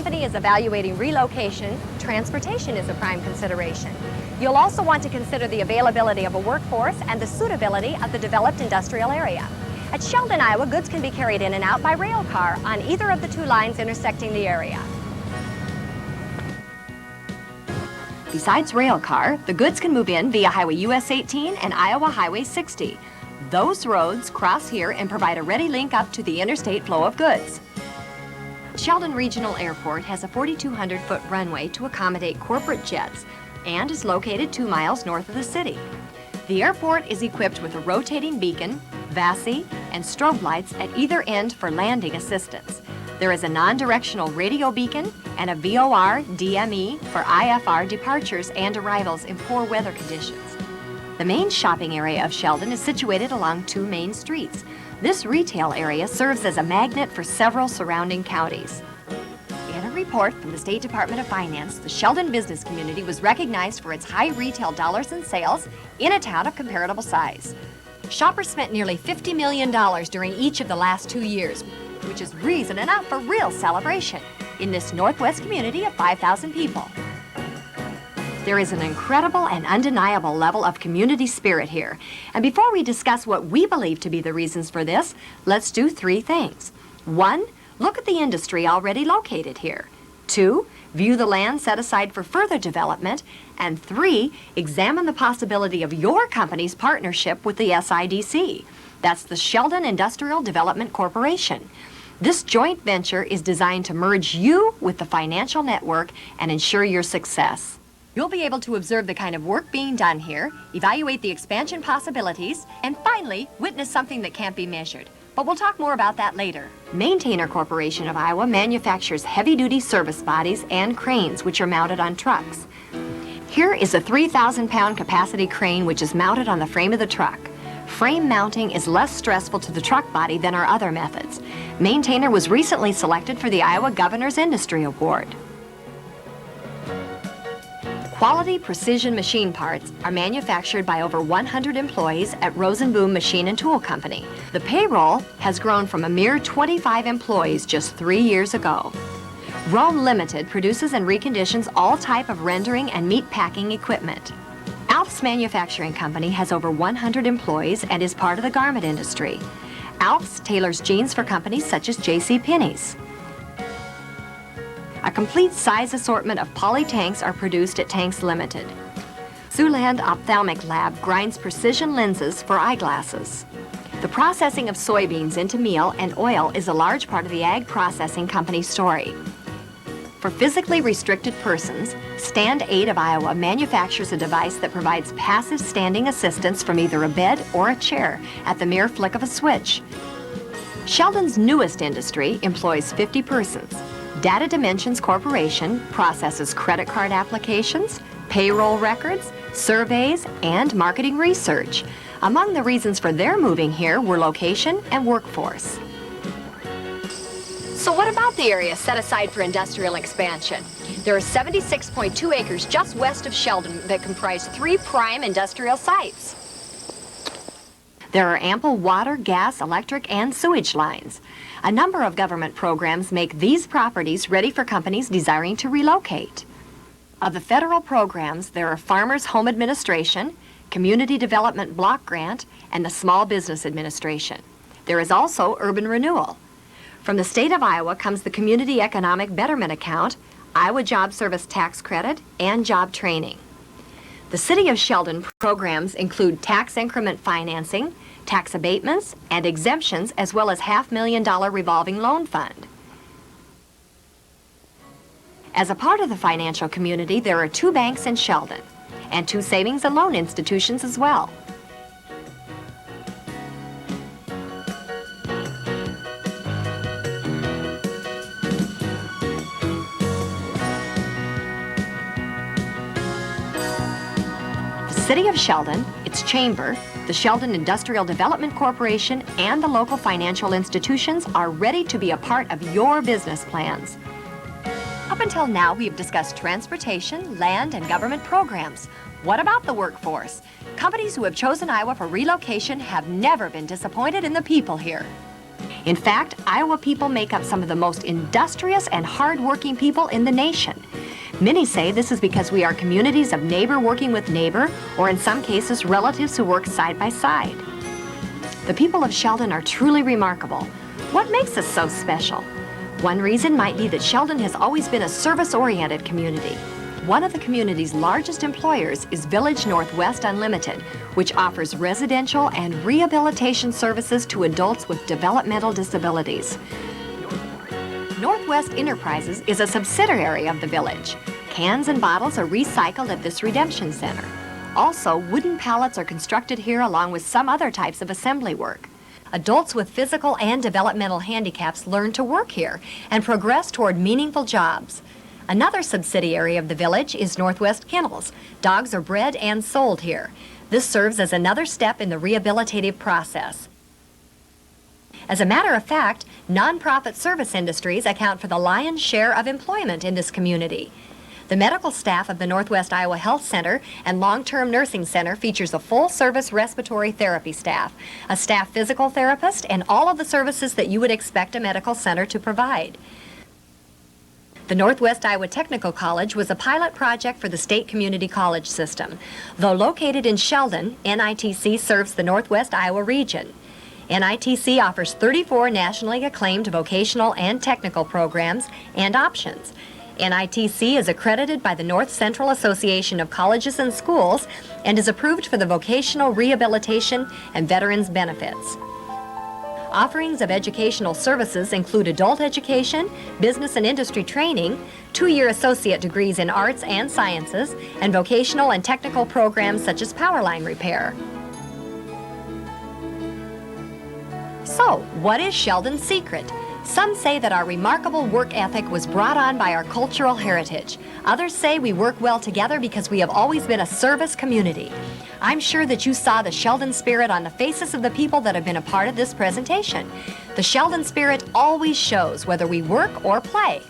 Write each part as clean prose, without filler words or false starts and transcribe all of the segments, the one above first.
company is evaluating relocation, transportation is a prime consideration. You'll also want to consider the availability of a workforce and the suitability of the developed industrial area. At Sheldon, Iowa, goods can be carried in and out by rail car on either of the two lines intersecting the area. Besides rail car, the goods can move in via Highway US 18 and Iowa Highway 60. Those roads cross here and provide a ready link up to the interstate flow of goods. Sheldon Regional Airport has a 4,200-foot runway to accommodate corporate jets and is located 2 miles north of the city. The airport is equipped with a rotating beacon, VASI, and strobe lights at either end for landing assistance. There is a non-directional radio beacon and a VOR DME for IFR departures and arrivals in poor weather conditions. The main shopping area of Sheldon is situated along 2 main streets. This retail area serves as a magnet for several surrounding counties. In a report from the State Department of Finance, the Sheldon business community was recognized for its high retail dollars in sales in a town of comparable size. Shoppers spent nearly $50 million during each of the last 2 years, which is reason enough for real celebration in this Northwest community of 5,000 people. There is an incredible and undeniable level of community spirit here. And before we discuss what we believe to be the reasons for this, let's do 3 things. 1, look at the industry already located here. 2, view the land set aside for further development. And 3, examine the possibility of your company's partnership with the SIDC. That's the Sheldon Industrial Development Corporation. This joint venture is designed to merge you with the financial network and ensure your success. You'll be able to observe the kind of work being done here, evaluate the expansion possibilities, and finally, witness something that can't be measured. But we'll talk more about that later. Maintainer Corporation of Iowa manufactures heavy-duty service bodies and cranes which are mounted on trucks. Here is a 3,000-pound capacity crane which is mounted on the frame of the truck. Frame mounting is less stressful to the truck body than our other methods. Maintainer was recently selected for the Iowa Governor's Industry Award. Quality precision machine parts are manufactured by over 100 employees at Rosenboom Machine and Tool Company. The payroll has grown from a mere 25 employees just 3 years ago. Rome Limited produces and reconditions all type of rendering and meat packing equipment. Alps Manufacturing Company has over 100 employees and is part of the garment industry. Alps tailors jeans for companies such as JCPenney's. A complete size assortment of poly tanks are produced at Tanks Limited. Siouxland Ophthalmic Lab grinds precision lenses for eyeglasses. The processing of soybeans into meal and oil is a large part of the Ag Processing Company's story. For physically restricted persons, Stand Aid of Iowa manufactures a device that provides passive standing assistance from either a bed or a chair at the mere flick of a switch. Sheldon's newest industry employs 50 persons. Data Dimensions Corporation processes credit card applications, payroll records, surveys, and marketing research. Among the reasons for their moving here were location and workforce. So what about the area set aside for industrial expansion? There are 76.2 acres just west of Sheldon that comprise 3 prime industrial sites. There are ample water, gas, electric, and sewage lines. A number of government programs make these properties ready for companies desiring to relocate. Of the federal programs, there are Farmers Home Administration, Community Development Block Grant, and the Small Business Administration. There is also Urban Renewal. From the state of Iowa comes the Community Economic Betterment Account, Iowa Job Service Tax Credit, and Job Training. The City of Sheldon programs include tax increment financing, tax abatements, and exemptions, as well as $500,000 revolving loan fund. As a part of the financial community, there are 2 banks in Sheldon, and 2 savings and loan institutions as well. The City of Sheldon, its chamber, the Sheldon Industrial Development Corporation, and the local financial institutions are ready to be a part of your business plans. Up until now, we have discussed transportation, land, and government programs. What about the workforce? Companies who have chosen Iowa for relocation have never been disappointed in the people here. In fact, Iowa people make up some of the most industrious and hard-working people in the nation. Many say this is because we are communities of neighbor working with neighbor, or in some cases, relatives who work side by side. The people of Sheldon are truly remarkable. What makes us so special? One reason might be that Sheldon has always been a service-oriented community. One of the community's largest employers is Village Northwest Unlimited, which offers residential and rehabilitation services to adults with developmental disabilities. Northwest Enterprises is a subsidiary of the Village. Cans and bottles are recycled at this redemption center. Also, wooden pallets are constructed here along with some other types of assembly work. Adults with physical and developmental handicaps learn to work here and progress toward meaningful jobs. Another subsidiary of the Village is Northwest Kennels. Dogs are bred and sold here. This serves as another step in the rehabilitative process. As a matter of fact, nonprofit service industries account for the lion's share of employment in this community. The medical staff of the Northwest Iowa Health Center and Long-Term Nursing Center features a full-service respiratory therapy staff, a staff physical therapist, and all of the services that you would expect a medical center to provide. The Northwest Iowa Technical College was a pilot project for the state community college system. Though located in Sheldon, NITC serves the Northwest Iowa region. NITC offers 34 nationally acclaimed vocational and technical programs and options. NITC is accredited by the North Central Association of Colleges and Schools and is approved for the vocational rehabilitation and veterans benefits. Offerings of educational services include adult education, business and industry training, 2-year associate degrees in arts and sciences, and vocational and technical programs such as power line repair. So, what is Sheldon's secret? Some say that our remarkable work ethic was brought on by our cultural heritage. Others say we work well together because we have always been a service community. I'm sure that you saw the Sheldon spirit on the faces of the people that have been a part of this presentation. The Sheldon spirit always shows whether we work or play.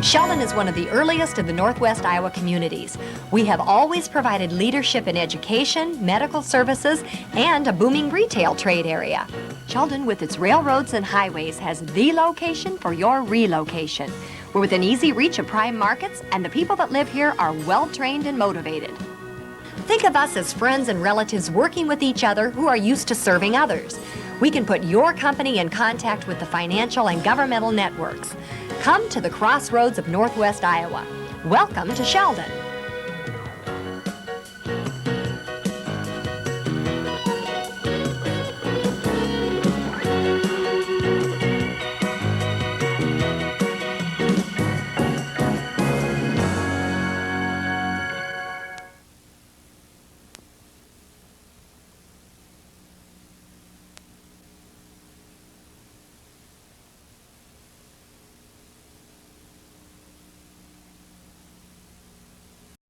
Sheldon is one of the earliest of the Northwest Iowa communities. We have always provided leadership in education, medical services, and a booming retail trade area. Sheldon, with its railroads and highways, has the location for your relocation. We're within easy reach of prime markets, and the people that live here are well-trained and motivated. Think of us as friends and relatives working with each other who are used to serving others. We can put your company in contact with the financial and governmental networks. Come to the Crossroads of Northwest Iowa. Welcome to Sheldon.